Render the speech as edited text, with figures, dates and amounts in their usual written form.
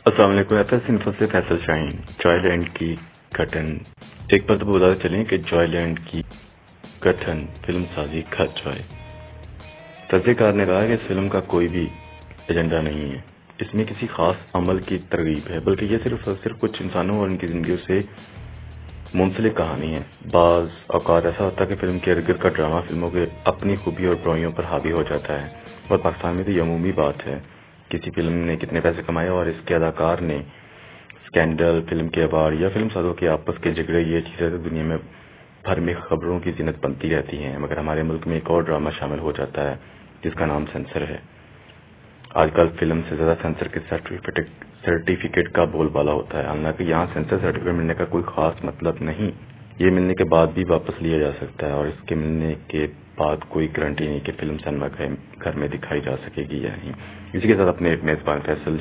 السلام علیکم. انفو سے فیصل شاہین. جوائے لینڈ کی گٹھن. ایک بار تو بتاتے چلیں کہ جوائے لینڈ کی گٹھن فلم سازی کر جوائے. تجزیہ کار نے کہا کہ اس فلم کا کوئی بھی ایجنڈا نہیں ہے، اس میں کسی خاص عمل کی ترغیب ہے، بلکہ یہ صرف اور صرف کچھ انسانوں اور ان کی زندگیوں سے منسلک کہانی ہے. بعض اوقات ایسا ہوتا ہے کہ فلم کے ارد گرد کا ڈرامہ فلموں کے اپنی خوبی اور برائیوں پر حاوی ہو جاتا ہے، اور پاکستان میں تو یہ عمومی بات ہے. کسی فلم نے کتنے پیسے کمائے اور اس کے اداکار نے سکینڈل، فلم کے ایوارڈ یا فلم سازوں کے آپس کے جھگڑے، یہ چیزیں تو دنیا میں بھر میں خبروں کی زینت بنتی رہتی ہیں. مگر ہمارے ملک میں ایک اور ڈرامہ شامل ہو جاتا ہے جس کا نام سینسر ہے. آج کل فلم سے زیادہ سینسر کے سرٹیفکیٹ کا بول بالا ہوتا ہے. حالانکہ یہاں سینسر سرٹیفکیٹ ملنے کا کوئی خاص مطلب نہیں. یہ ملنے کے بعد بھی واپس لیا جا سکتا ہے، اور اس کے ملنے کے بعد کوئی گارنٹی نہیں کہ فلم سینما گھر میں دکھائی جا سکے گی یا نہیں. اسی کے ساتھ اپنے ایک میزبان فیصل